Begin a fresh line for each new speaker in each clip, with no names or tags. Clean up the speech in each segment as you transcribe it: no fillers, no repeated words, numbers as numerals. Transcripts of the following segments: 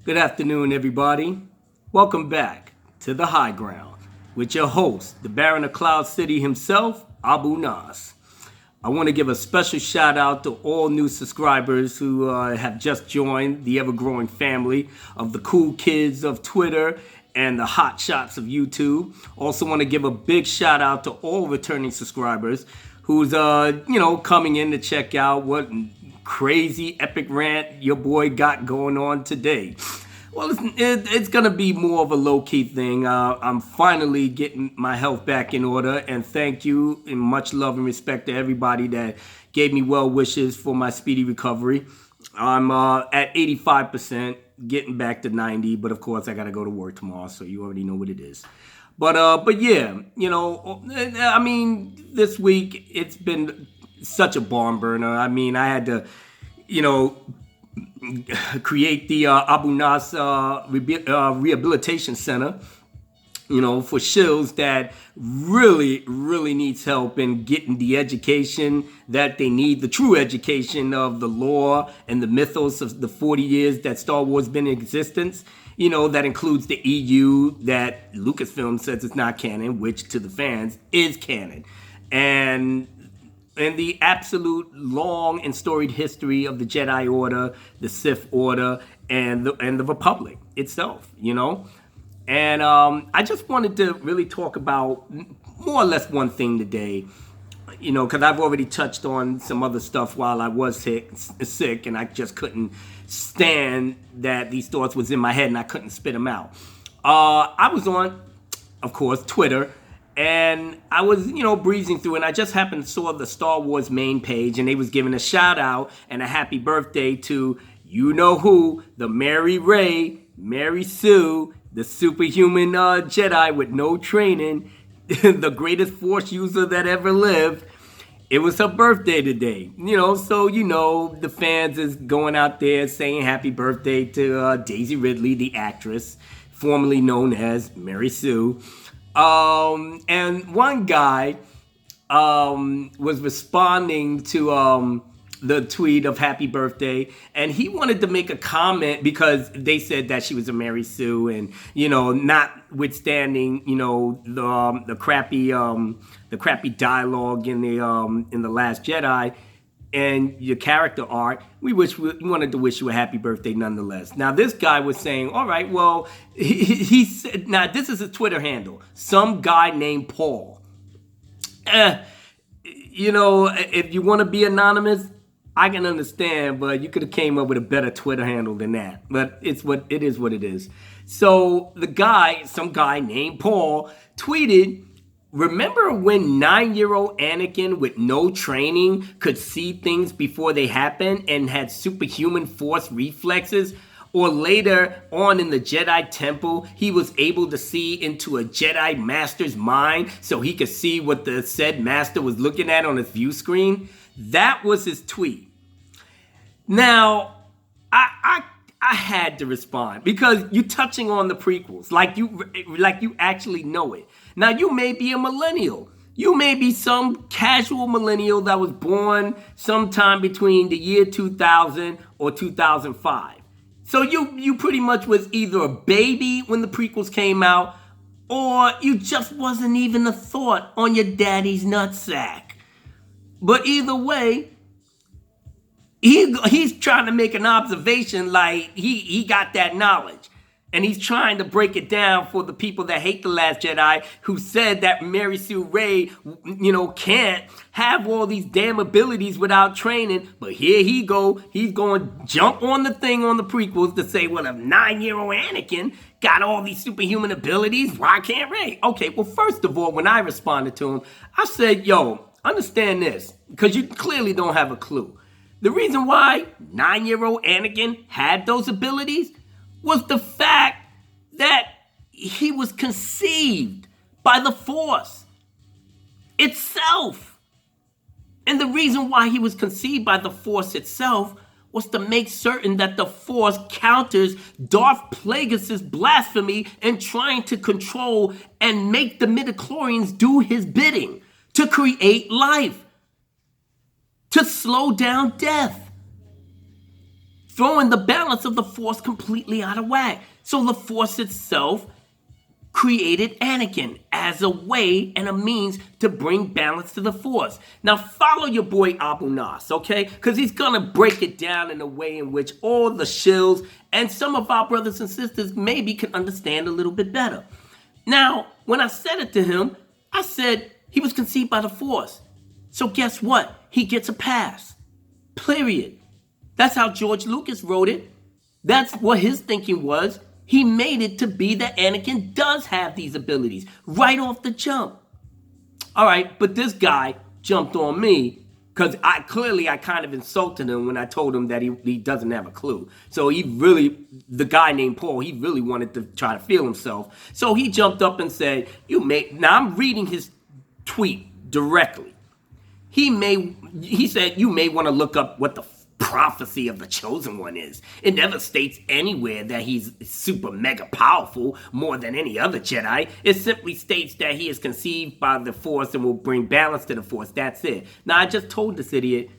Good afternoon, everybody. Welcome back to The High Ground with your host, the Baron of Cloud City himself, Abu Nas. I want to give a special shout out to all new subscribers who have just joined the ever-growing family of the cool kids of Twitter and the hot shots of YouTube. Also want to give a big shout out to all returning subscribers who's coming in to check out what crazy epic rant your boy got going on today. Well, it's going to be more of a low-key thing. I'm finally getting my health back in order, and thank you and much love and respect to everybody that gave me well wishes for my speedy recovery. I'm at 85%, getting back to 90, but of course I got to go to work tomorrow, so you already know what it is. But yeah, I mean, this week it's been such a barn burner. I mean, I had to, create the Abu Nas Rehabilitation Center, for shills that really, really needs help in getting the education that they need, the true education of the lore and the mythos of the 40 years that Star Wars been in existence. That includes the EU that Lucasfilm says it's not canon, which to the fans is canon. And the absolute long and storied history of the Jedi Order, the Sith Order, and the Republic itself, And I just wanted to really talk about more or less one thing today, because I've already touched on some other stuff while I was sick, and I just couldn't stand that these thoughts was in my head and I couldn't spit them out. I was on, of course, Twitter, and I was, breezing through, and I just happened to saw the Star Wars main page, and they was giving a shout out and a happy birthday to who, the Mary Sue, the superhuman Jedi with no training, the greatest Force user that ever lived. It was her birthday today, so the fans is going out there saying happy birthday to Daisy Ridley, the actress, formerly known as Mary Sue. And one guy was responding to the tweet of happy birthday, and he wanted to make a comment because they said that she was a Mary Sue, and notwithstanding the crappy dialogue in the Last Jedi and your character arc, we wanted to wish you a happy birthday nonetheless. Now this guy was saying, all right, well, he said, now this is a Twitter handle, some guy named Paul. If you want to be anonymous, I can understand, but you could have came up with a better Twitter handle than that. But it is what it is. So some guy named Paul tweeted, remember when 9-year-old Anakin with no training could see things before they happened and had superhuman force reflexes? Or later on in the Jedi Temple, he was able to see into a Jedi Master's mind so he could see what the said Master was looking at on his view screen? That was his tweet. Now, I had to respond because you're touching on the prequels like you actually know it. Now, you may be a millennial. You may be some casual millennial that was born sometime between the year 2000 or 2005. So you pretty much was either a baby when the prequels came out, or you just wasn't even a thought on your daddy's nutsack. But either way, he's trying to make an observation like he got that knowledge. And he's trying to break it down for the people that hate The Last Jedi, who said that Mary Sue Ray, can't have all these damn abilities without training. But here he go. He's going to jump on the thing on the prequels to say, well, if 9-year-old Anakin got all these superhuman abilities, why can't Ray? Okay, well, first of all, when I responded to him, I said, yo, understand this, because you clearly don't have a clue. The reason why 9-year-old Anakin had those abilities was the fact that he was conceived by the Force itself. And the reason why he was conceived by the Force itself was to make certain that the Force counters Darth Plagueis' blasphemy and trying to control and make the midichlorians do his bidding, to create life, to slow down death. throwing the balance of the Force completely out of whack. So the Force itself created Anakin as a way and a means to bring balance to the Force. Now follow your boy Abu Nas, okay? Because he's going to break it down in a way in which all the shills and some of our brothers and sisters maybe can understand a little bit better. Now, when I said it to him, I said he was conceived by the Force. So guess what? He gets a pass. Period. That's how George Lucas wrote it. That's what his thinking was. He made it to be that Anakin does have these abilities right off the jump. All right, but this guy jumped on me because I kind of insulted him when I told him that he doesn't have a clue. So the guy named Paul, he really wanted to try to feel himself. So he jumped up and said, now I'm reading his tweet directly. He said, you may want to look up what the prophecy of the Chosen One is. It never states anywhere that he's super mega powerful more than any other Jedi. It simply states that he is conceived by the Force and will bring balance to the Force. That's it. Now, I just told this idiot,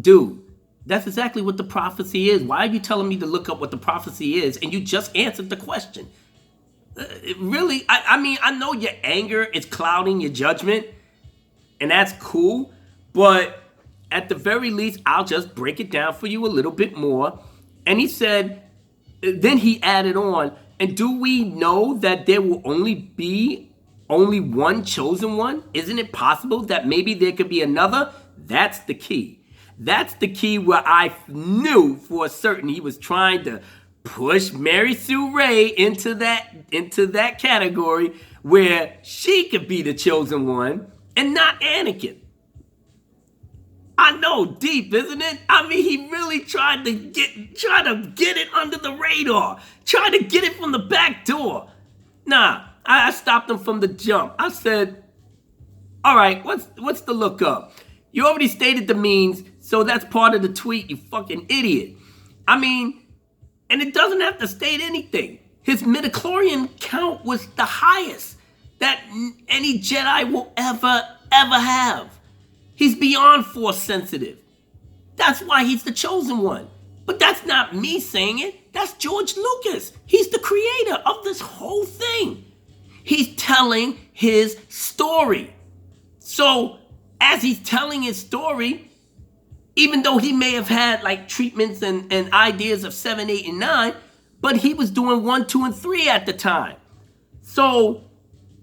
dude, that's exactly what the prophecy is. Why are you telling me to look up what the prophecy is? And you just answered the question. Really? I mean, I know your anger is clouding your judgment, and that's cool, but at the very least, I'll just break it down for you a little bit more. And he said, then he added on, and do we know that there will be only one chosen one? Isn't it possible that maybe there could be another? That's the key. That's the key where I knew for certain he was trying to push Mary Sue Ray into that category where she could be the chosen one and not Anakin. I know, deep, isn't it? I mean, he really tried to get it under the radar, tried to get it from the back door. Nah, I stopped him from the jump. I said, all right, what's the look up? You already stated the means, so that's part of the tweet, you fucking idiot. I mean, and it doesn't have to state anything. His midichlorian count was the highest that any Jedi will ever have. He's beyond Force sensitive. That's why he's the chosen one. But that's not me saying it. That's George Lucas. He's the creator of this whole thing. He's telling his story. So as he's telling his story, even though he may have had like treatments and ideas of 7, 8, and 9, but he was doing 1, 2, and 3 at the time. So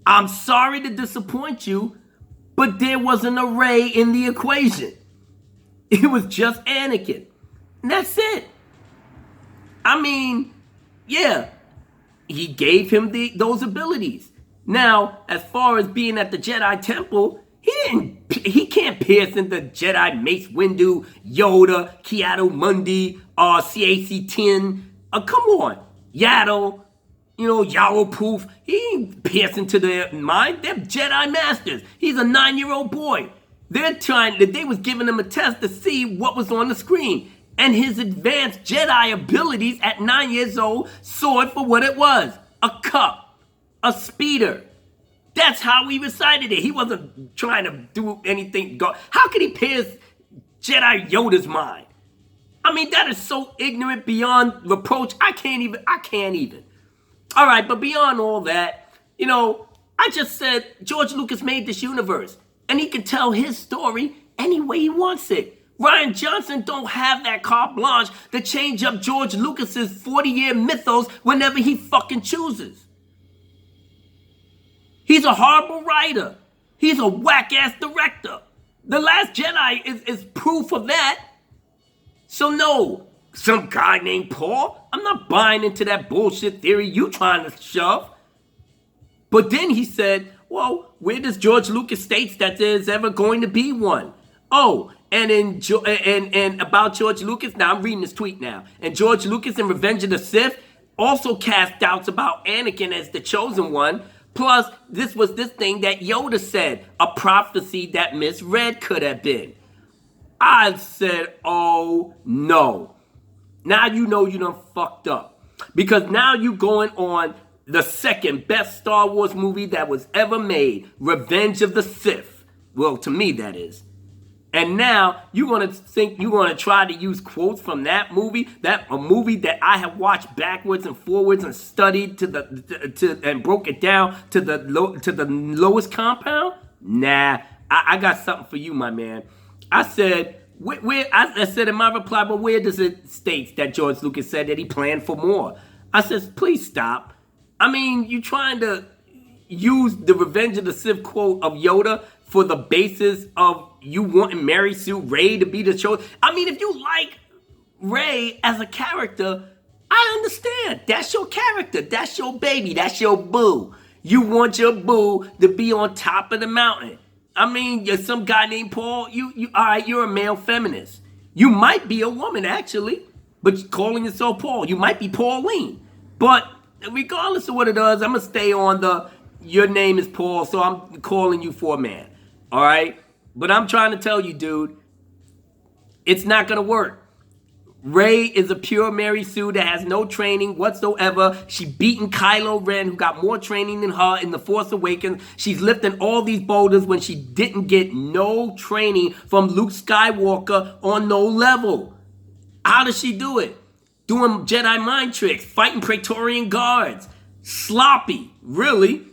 I'm sorry to disappoint you, but there wasn't a Rey in the equation. It was just Anakin. And that's it. I mean, yeah, he gave him those abilities. Now, as far as being at the Jedi Temple, he can't pierce into Jedi Mace Windu, Yoda, Kiado Mundi, CAC-10. Come on, Yaddle. Yawo Poof, he ain't piercing to their mind. They're Jedi Masters. He's a 9-year-old boy. They was giving him a test to see what was on the screen. And his advanced Jedi abilities at 9 years old saw it for what it was. A cup. A speeder. That's how he recited it. He wasn't trying to do anything. How could he pierce Jedi Yoda's mind? I mean, that is so ignorant beyond reproach. I can't even. All right, but beyond all that, I just said George Lucas made this universe, and he can tell his story any way he wants it. Rian Johnson don't have that carte blanche to change up George Lucas's 40-year mythos whenever he fucking chooses. He's a horrible writer. He's a whack-ass director. The Last Jedi is proof of that. So no, some guy named Paul, I'm not buying into that bullshit theory you trying to shove. But then he said, well, where does George Lucas states that there's ever going to be one? Oh, and about George Lucas, now I'm reading this tweet now. And George Lucas in Revenge of the Sith also cast doubts about Anakin as the chosen one. Plus, this was this thing that Yoda said, a prophecy that misread could have been. I said, oh no. Now you know you done fucked up. Because now you going on the second best Star Wars movie that was ever made, Revenge of the Sith. Well, to me that is. And now you're gonna think you're gonna try to use quotes from that movie, a movie that I have watched backwards and forwards and studied and broke it down to the lowest compound. Nah, I got something for you, my man. I said. I said in my reply, but where does it state that George Lucas said that he planned for more? I said, please stop. I mean, you trying to use the Revenge of the Sith quote of Yoda for the basis of you wanting Mary Sue Ray to be the chosen. I mean, if you like Ray as a character, I understand. That's your character. That's your baby. That's your boo. You want your boo to be on top of the mountain. I mean, you're some guy named Paul. You all right, you're a male feminist. You might be a woman, actually, but calling yourself Paul. You might be Pauline. But regardless of what it is, I'm going to stay on your name is Paul, so I'm calling you for a man. All right? But I'm trying to tell you, dude, it's not going to work. Rey is a pure Mary Sue that has no training whatsoever. She beaten Kylo Ren, who got more training than her in The Force Awakens. She's lifting all these boulders when she didn't get no training from Luke Skywalker on no level. How does she do it? Doing Jedi mind tricks, fighting Praetorian guards. Sloppy, really.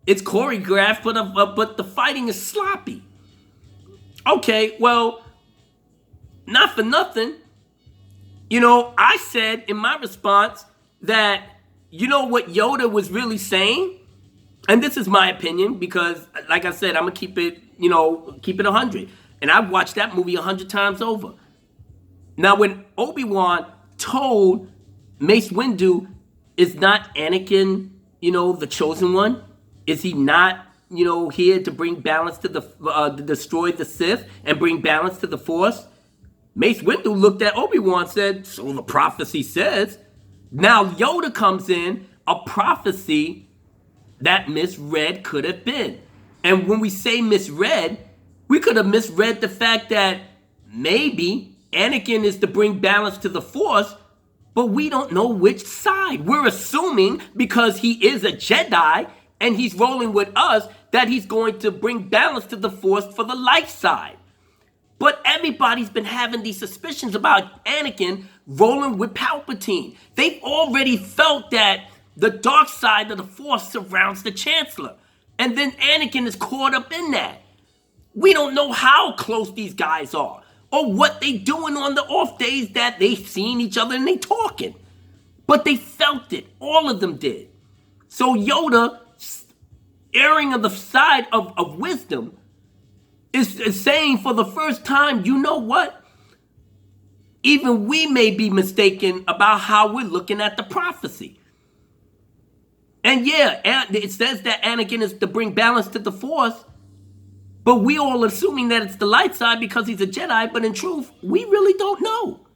It's choreographed, but the fighting is sloppy. Okay, well, not for nothing. You know, I said in my response that, you know what Yoda was really saying? And this is my opinion because, like I said, I'm going to keep it 100. And I've watched that movie 100 times over. Now, when Obi-Wan told Mace Windu, is not Anakin, the chosen one? Is he not, here to bring balance to to destroy the Sith and bring balance to the Force? Mace Windu looked at Obi-Wan and said, so the prophecy says. Now Yoda comes in, a prophecy that misread could have been. And when we say misread, we could have misread the fact that maybe Anakin is to bring balance to the Force, but we don't know which side. We're assuming because he is a Jedi and he's rolling with us that he's going to bring balance to the Force for the light side. But everybody's been having these suspicions about Anakin rolling with Palpatine. They've already felt that the dark side of the Force surrounds the Chancellor. And then Anakin is caught up in that. We don't know how close these guys are or what they doing on the off days that they seen each other and they talking. But they felt it. All of them did. So Yoda, erring on the side of wisdom, is saying for the first time, you know what? Even we may be mistaken about how we're looking at the prophecy. And yeah, it says that Anakin is to bring balance to the Force, but we all assuming that it's the light side because he's a Jedi, but in truth, we really don't know.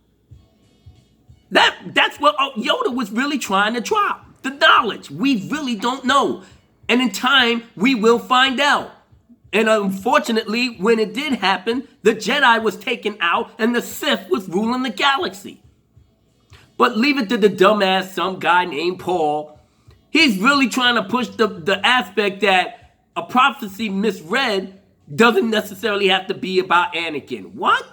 That's what Yoda was really trying to drop, the knowledge. We really don't know. And in time, we will find out. And unfortunately, when it did happen, the Jedi was taken out and the Sith was ruling the galaxy. But leave it to the dumbass, some guy named Paul. He's really trying to push the aspect that a prophecy misread doesn't necessarily have to be about Anakin. What?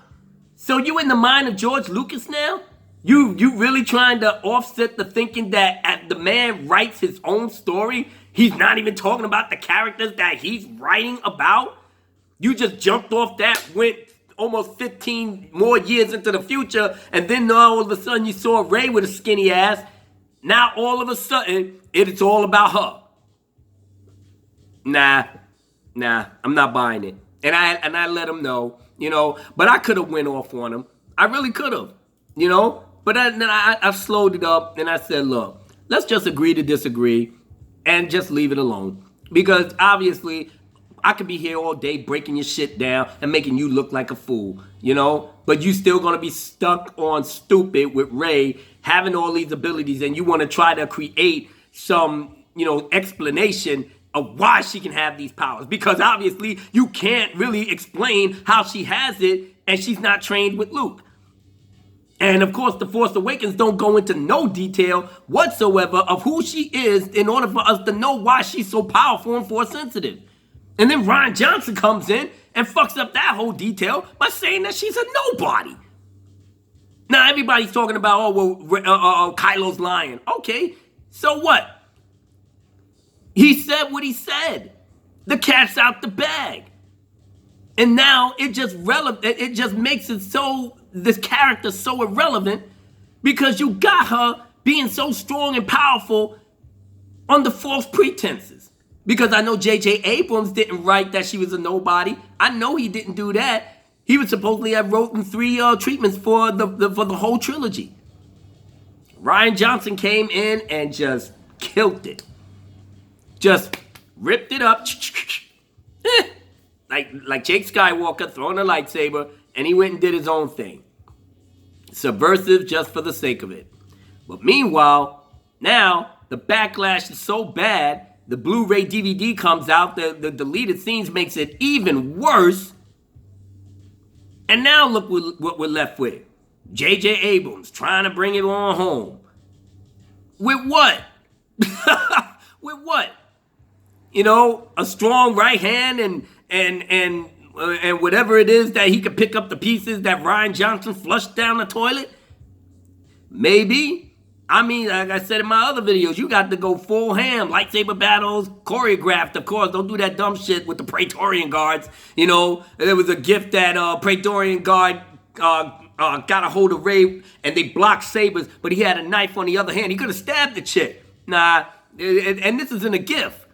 So you in the mind of George Lucas now? You really trying to offset the thinking that as the man writes his own story, he's not even talking about the characters that he's writing about? You just jumped off that, went almost 15 more years into the future, and then all of a sudden you saw Rey with a skinny ass. Now all of a sudden, it's all about her. Nah, I'm not buying it. And I let him know, but I could have went off on him. I really could have, But then I slowed it up and I said, look, let's just agree to disagree and just leave it alone. Because obviously, I could be here all day breaking your shit down and making you look like a fool, But you still going to be stuck on stupid with Rey having all these abilities and you want to try to create some, explanation of why she can have these powers. Because obviously, you can't really explain how she has it and she's not trained with Luke. And of course, The Force Awakens don't go into no detail whatsoever of who she is in order for us to know why she's so powerful and Force sensitive. And then Rian Johnson comes in and fucks up that whole detail by saying that she's a nobody. Now everybody's talking about, oh, well, Kylo's lying. Okay, so what? He said what he said. The cat's out the bag. And now it just makes it so, this character so irrelevant because you got her being so strong and powerful under false pretenses. Because I know J.J. Abrams didn't write that she was a nobody. I know he didn't do that. He would supposedly have written 3 treatments for the whole trilogy. Rian Johnson came in and just killed it. Just ripped it up. Like Jake Skywalker throwing a lightsaber, and he went and did his own thing. Subversive just for the sake of it. But meanwhile, now the backlash is so bad, the Blu-ray DVD comes out, the deleted scenes makes it even worse. And now look what we're left with. J.J. Abrams trying to bring it on home. With what? With what? You know, a strong right hand and whatever it is that he could pick up the pieces that Rian Johnson flushed down the toilet? Maybe. I mean, like I said in my other videos, you got to go full ham. Lightsaber battles, choreographed, of course. Don't do that dumb shit with the Praetorian Guards. You know, there was a gift that Praetorian Guard got a hold of Rey, and they blocked sabers, but he had a knife on the other hand. He could have stabbed the chick. Nah, and this isn't a gift.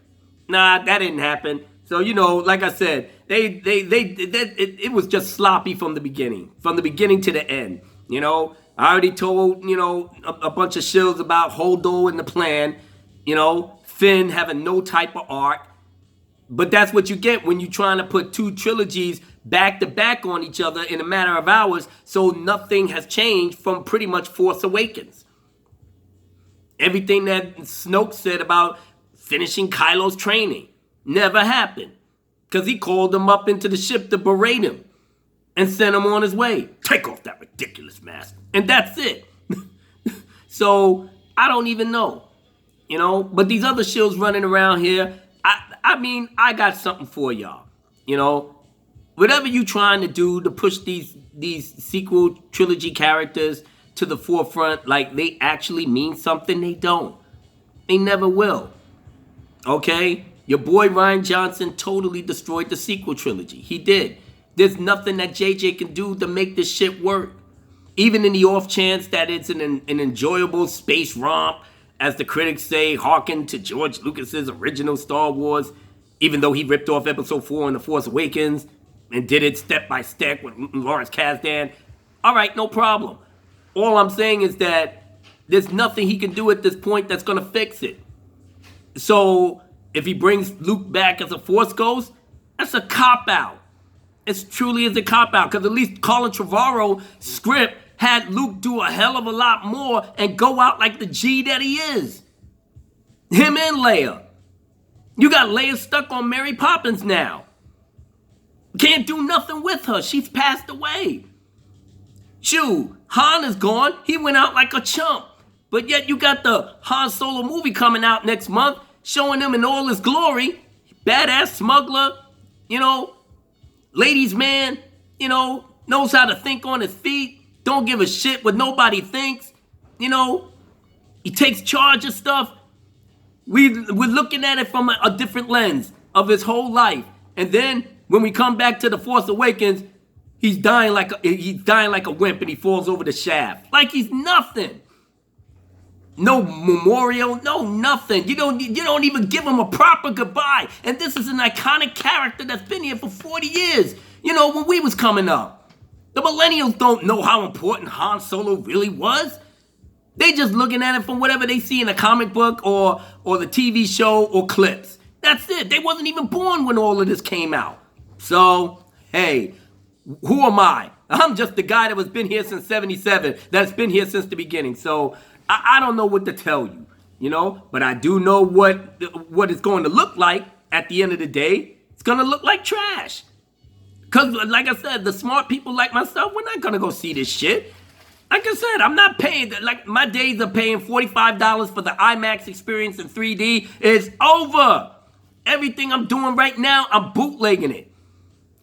Nah, that didn't happen. So, you know, like I said, it was just sloppy from the beginning to the end, you know. I already told, you know, a bunch of shills about Holdo and the plan, you know, Finn having no type of arc. But that's what you get when you're trying to put 2 trilogies back to back on each other in a matter of hours, so nothing has changed from pretty much Force Awakens. Everything that Snoke said about finishing Kylo's training never happened, because he called him up into the ship to berate him and sent him on his way. Take off that ridiculous mask. And that's it. So, I don't even know. You know, but these other shills running around here, I mean, I got something for y'all. You know, whatever you trying to do to push these sequel trilogy characters to the forefront, like they actually mean something, they don't. They never will. Okay? Your boy Rian Johnson totally destroyed the sequel trilogy. He did. There's nothing that JJ can do to make this shit work. Even in the off chance that it's an enjoyable space romp, as the critics say, harken to George Lucas's original Star Wars, even though he ripped off Episode 4 in The Force Awakens and did it step by step with Lawrence Kasdan. All right, no problem. All I'm saying is that there's nothing he can do at this point that's going to fix it. So if he brings Luke back as a Force Ghost, that's a cop-out. It truly is a cop-out, because at least Colin Trevorrow's script had Luke do a hell of a lot more and go out like the G that he is. Him and Leia. You got Leia stuck on Mary Poppins now. Can't do nothing with her. She's passed away. Shoot, Han is gone. He went out like a chump. But yet you got the Han Solo movie coming out next month, showing him in all his glory. Badass smuggler, you know, ladies' man, you know, knows how to think on his feet. Don't give a shit what nobody thinks. You know, he takes charge of stuff. We're looking at it from a different lens of his whole life. And then when we come back to The Force Awakens, he's dying like a wimp and he falls over the shaft. Like he's nothing. No memorial, no nothing. You don't even give him a proper goodbye. And this is an iconic character that's been here for 40 years. You know, when we was coming up. The millennials don't know how important Han Solo really was. They just looking at it from whatever they see in a comic book or the TV show or clips. That's it. They wasn't even born when all of this came out. So, hey, who am I? I'm just the guy that was been here since 77, that's been here since the beginning. So, I don't know what to tell you, you know, but I do know what it's going to look like at the end of the day. It's going to look like trash. Because, like I said, the smart people like myself, we're not going to go see this shit. Like I said, I'm not paying, like my days of paying $45 for the IMAX experience in 3D is over. Everything I'm doing right now, I'm bootlegging it.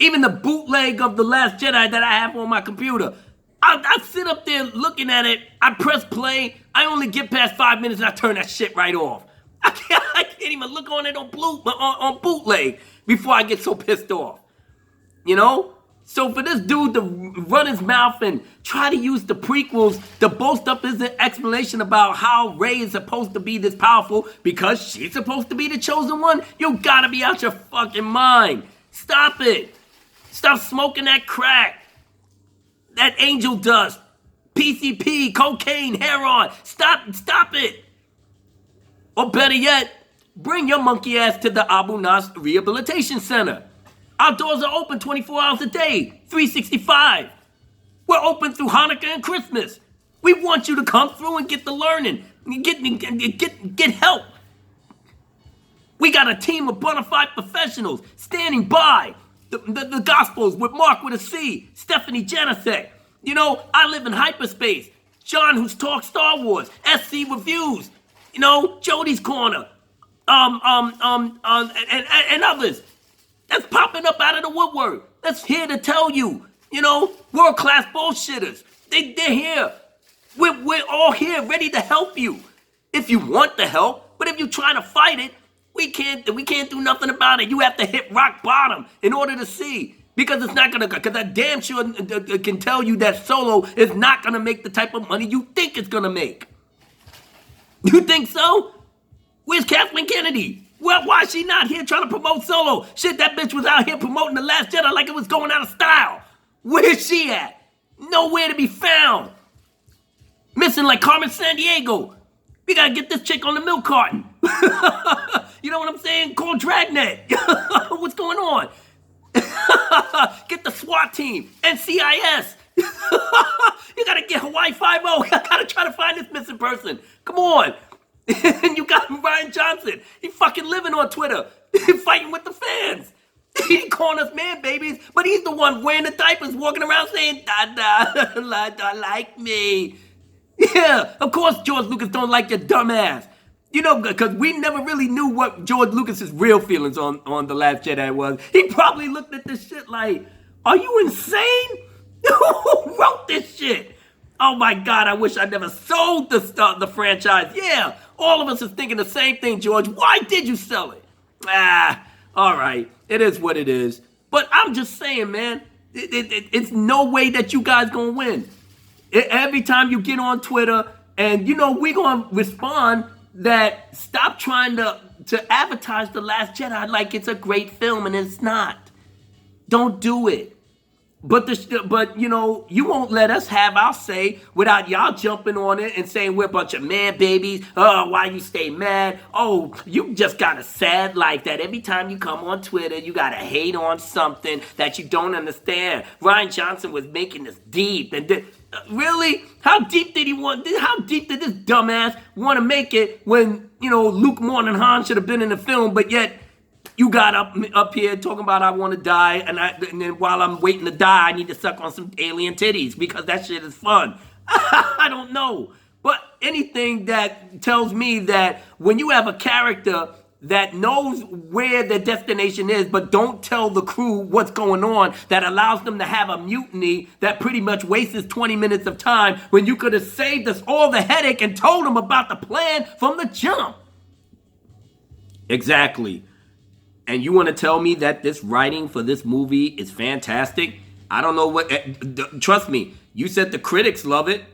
Even the bootleg of The Last Jedi that I have on my computer. I sit up there looking at it. I press play. I only get past 5 minutes and I turn that shit right off. I can't even look on it on bootleg before I get so pissed off. You know? So for this dude to run his mouth and try to use the prequels to boast up his explanation about how Rey is supposed to be this powerful because she's supposed to be the chosen one, you gotta be out your fucking mind. Stop it. Stop smoking that crack, that angel dust, PCP, cocaine, heroin. Stop it. Or better yet, bring your monkey ass to the Abu Nas Rehabilitation Center. Our doors are open 24 hours a day, 365. We're open through Hanukkah and Christmas. We want you to come through and get the learning, get help. We got a team of bona fide professionals standing by. The Gospels with Mark with a C, Stephanie Janicek. You know, I live in hyperspace. John, who's talked Star Wars, SC Reviews. You know, Jody's Corner, and others. That's popping up out of the woodwork. That's here to tell you, you know, world-class bullshitters. They're here. We're all here ready to help you. If you want the help, but if you're trying to fight it, we can't do nothing about it. You have to hit rock bottom in order to see. Because it's not gonna, because I damn sure can tell you that Solo is not gonna make the type of money you think it's gonna make. You think so? Where's Kathleen Kennedy? Well, why is she not here trying to promote Solo? Shit, that bitch was out here promoting The Last Jedi like it was going out of style. Where's she at? Nowhere to be found. Missing like Carmen Sandiego. We gotta get this chick on the milk carton. You know what I'm saying? Call Dragnet. What's going on? Get the SWAT team, NCIS. You gotta get Hawaii 5-0. I gotta try to find this missing person. Come on. And you got Ryan Johnson. He fucking living on Twitter, fighting with the fans. He calling us man babies, but he's the one wearing the diapers, walking around saying, "Dada, like me." Yeah, of course George Lucas don't like your dumb ass. You know, because we never really knew what George Lucas's real feelings on The Last Jedi was. He probably looked at this shit like, are you insane? Who wrote this shit? Oh my God, I wish I never sold the franchise. Yeah, all of us is thinking the same thing, George. Why did you sell it? All right, it is what it is. But I'm just saying, man, it's no way that you guys gonna win. Every time you get on Twitter, and you know, we gonna respond that stop trying to advertise The Last Jedi like it's a great film, and it's not. Don't do it. But you know, you won't let us have our say without y'all jumping on it and saying we're a bunch of man babies. Oh, why you stay mad? Oh, you just got a sad life that every time you come on Twitter, you gotta hate on something that you don't understand. Ryan Johnson was making this deep, and really, how deep did he want? How deep did this dumbass want to make it when, you know, Luke Moore and Han should have been in the film, but yet you got up here talking about I want to die, and then while I'm waiting to die, I need to suck on some alien titties because that shit is fun. I don't know. But anything that tells me that when you have a character that knows where their destination is, but don't tell the crew what's going on, that allows them to have a mutiny that pretty much wastes 20 minutes of time when you could have saved us all the headache and told them about the plan from the jump. Exactly. And you want to tell me that this writing for this movie is fantastic? I don't know what, trust me, you said the critics love it,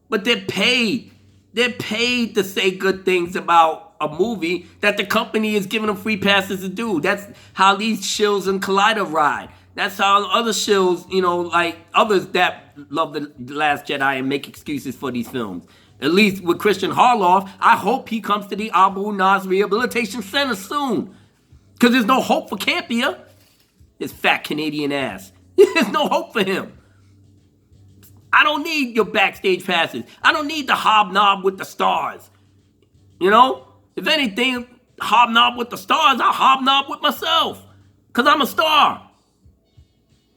but they're paid. They're paid to say good things about a movie that the company is giving them free passes to do. That's how these shills and Collider ride. That's how other shills, you know, like others that love The Last Jedi and make excuses for these films. At least with Christian Harloff, I hope he comes to the Abu Nas Rehabilitation Center soon. Because there's no hope for Campia. His fat Canadian ass. There's no hope for him. I don't need your backstage passes. I don't need the hobnob with the stars. You know? If anything, hobnob with the stars, I'll hobnob with myself. Because I'm a star.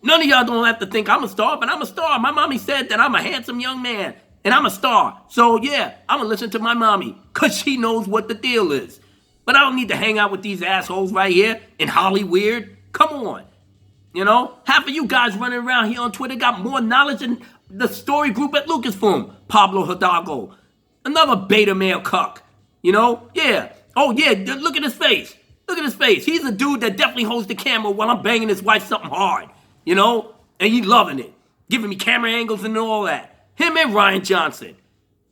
None of y'all don't have to think I'm a star, but I'm a star. My mommy said that I'm a handsome young man. And I'm a star. So yeah, I'm going to listen to my mommy. Because she knows what the deal is. But I don't need to hang out with these assholes right here in Hollyweird. Come on. You know, half of you guys running around here on Twitter got more knowledge than the story group at Lucasfilm. Pablo Hidalgo, another beta male cuck. You know, yeah. Oh yeah, look at his face. Look at his face. He's a dude that definitely holds the camera while I'm banging his wife something hard. You know, and he's loving it, giving me camera angles and all that. Him and Ryan Johnson.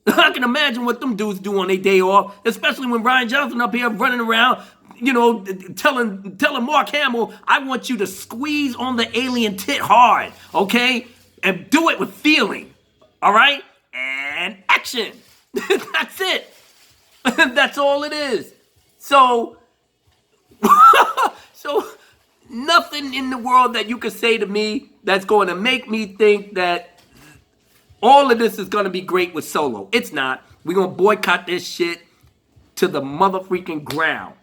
I can imagine what them dudes do on their day off, especially when Ryan Johnson up here running around, you know, telling Mark Hamill, I want you to squeeze on the alien tit hard, okay? And do it with feeling, all right? And action. That's it. That's all it is. So nothing in the world that you can say to me that's going to make me think that all of this is going to be great with Solo. It's not. We're going to boycott this shit to the mother-freaking ground.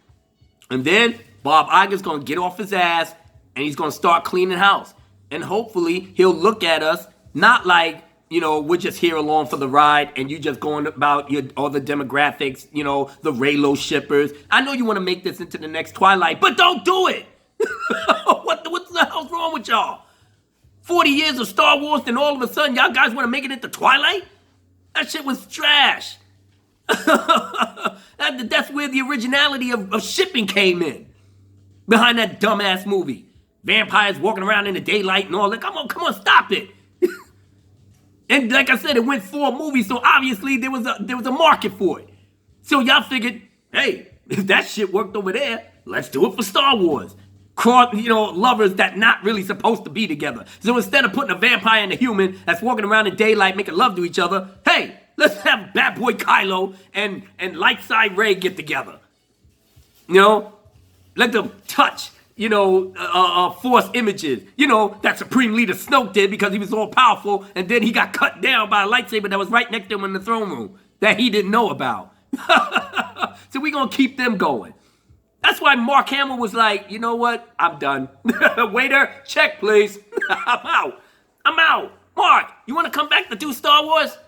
And then Bob Iger's going to get off his ass and he's going to start cleaning house. And hopefully he'll look at us not like, you know, we're just here along for the ride and you just going about all the demographics, you know, the Raylo shippers. I know you want to make this into the next Twilight, but don't do it. What the hell's wrong with y'all? 40 years of Star Wars, then all of a sudden y'all guys want to make it into Twilight? That shit was trash. That's where the originality of shipping came in. Behind that dumbass movie. Vampires walking around in the daylight and all that. Come on, stop it. And like I said, it went 4 movies, so obviously there was a market for it. So y'all figured, hey, if that shit worked over there, let's do it for Star Wars. Lovers that not really supposed to be together. So instead of putting a vampire and a human that's walking around in daylight making love to each other, hey, let's have Bad Boy Kylo and Light Side Rey get together. You know, let them touch, Force images. You know, that Supreme Leader Snoke did because he was all powerful and then he got cut down by a lightsaber that was right next to him in the throne room that he didn't know about. So we're going to keep them going. That's why Mark Hamill was like, you know what? I'm done. Waiter, check, please. I'm out. Mark, you want to come back to do Star Wars?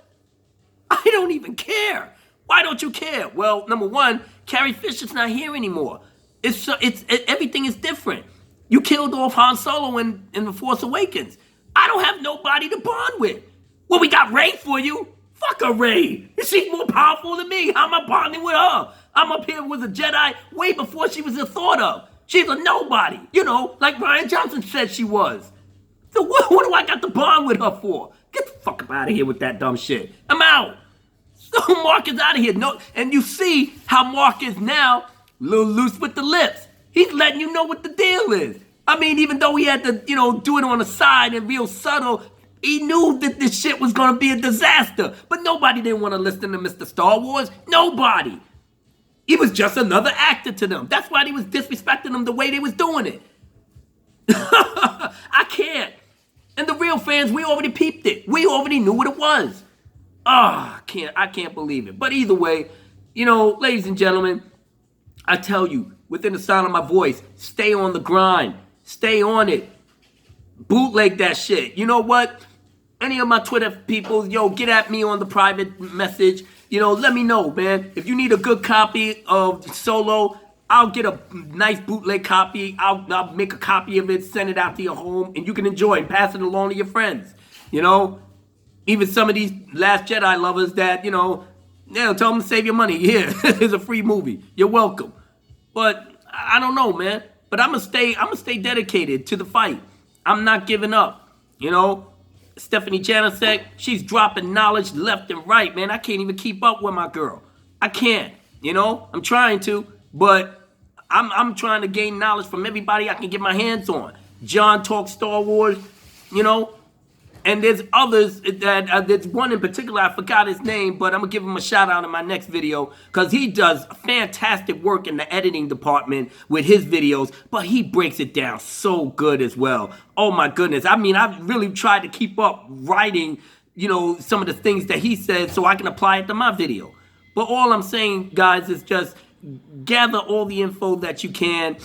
I don't even care. Why don't you care? Well, number one, Carrie Fisher's not here anymore. Everything is different. You killed off Han Solo in The Force Awakens. I don't have nobody to bond with. Well, we got Rey for you. Fuck a Rey. She's more powerful than me. How am I bonding with her? I'm up here with a Jedi way before she was a thought of. She's a nobody, like Ryan Johnson said she was. So what do I got to bond with her for? Get the fuck up out of here with that dumb shit. I'm out. So Mark is out of here. No, and you see how Mark is now, a little loose with the lips. He's letting you know what the deal is. I mean, even though he had to, do it on the side and real subtle, he knew that this shit was going to be a disaster. But nobody didn't want to listen to Mr. Star Wars. Nobody. He was just another actor to them. That's why they was disrespecting them the way they was doing it. I can't. And the real fans, we already peeped it. We already knew what it was. I can't believe it. But either way, ladies and gentlemen, I tell you, within the sound of my voice, stay on the grind. Stay on it. Bootleg that shit. You know what? Any of my Twitter people, get at me on the private message. Let me know, man. If you need a good copy of Solo, I'll get a nice bootleg copy. I'll make a copy of it, send it out to your home, and you can enjoy it. Pass it along to your friends. Even some of these Last Jedi lovers that, tell them to save your money. Here, here's a free movie. You're welcome. But I don't know, man. But I'm gonna stay dedicated to the fight. I'm not giving up. Stephanie Janisek, she's dropping knowledge left and right, man. I can't even keep up with my girl. I can't, I'm trying to, but I'm trying to gain knowledge from everybody I can get my hands on. John talks Star Wars, and there's others that, there's one in particular, I forgot his name, but I'm going to give him a shout out in my next video because he does fantastic work in the editing department with his videos, but he breaks it down so good as well. Oh my goodness. I mean, I've really tried to keep up writing, some of the things that he said so I can apply it to my video. But all I'm saying, guys, is just gather all the info that you can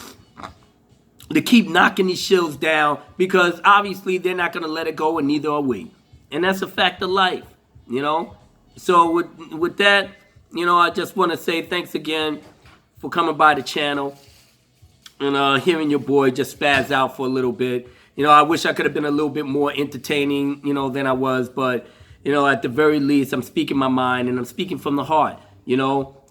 to keep knocking these shills down because obviously they're not going to let it go and neither are we. And that's a fact of life, So with that, I just want to say thanks again for coming by the channel and hearing your boy just spaz out for a little bit. I wish I could have been a little bit more entertaining, than I was. But, at the very least, I'm speaking my mind and I'm speaking from the heart,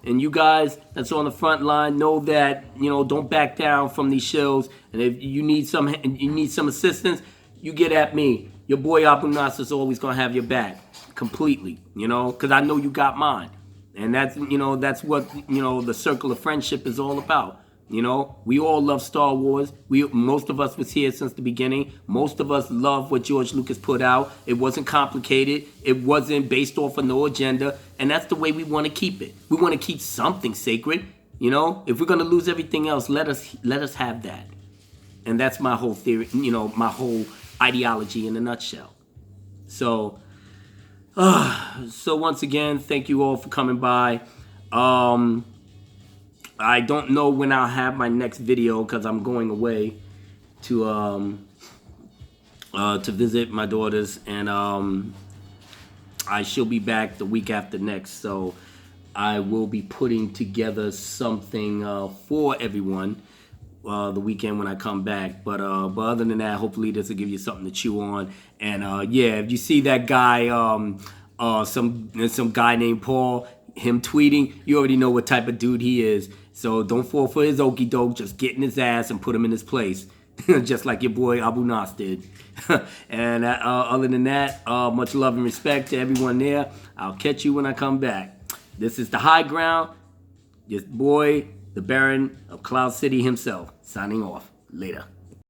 And you guys that's on the front line know that, don't back down from these shows. And if you need some assistance, you get at me. Your boy Abu Nasser is always going to have your back completely, because I know you got mine. And that's what, the circle of friendship is all about. We all love Star Wars. Most of us was here since the beginning. Most of us love what George Lucas put out. It wasn't complicated. It wasn't based off of no agenda. And that's the way we want to keep it. We want to keep something sacred. If we're going to lose everything else, let us have that. And that's my whole theory, my whole ideology in a nutshell. So once again, thank you all for coming by. I don't know when I'll have my next video because I'm going away to visit my daughters, and I shall be back the week after next. So I will be putting together something for everyone the weekend when I come back. But other than that, hopefully this will give you something to chew on. And if you see that guy, some guy named Paul, him tweeting, you already know what type of dude he is. So don't fall for his okie doke. Just get in his ass and put him in his place, just like your boy Abu Nas did. And other than that, much love and respect to everyone there. I'll catch you when I come back. This is The High Ground. Your boy, the Baron of Cloud City himself, signing off. Later.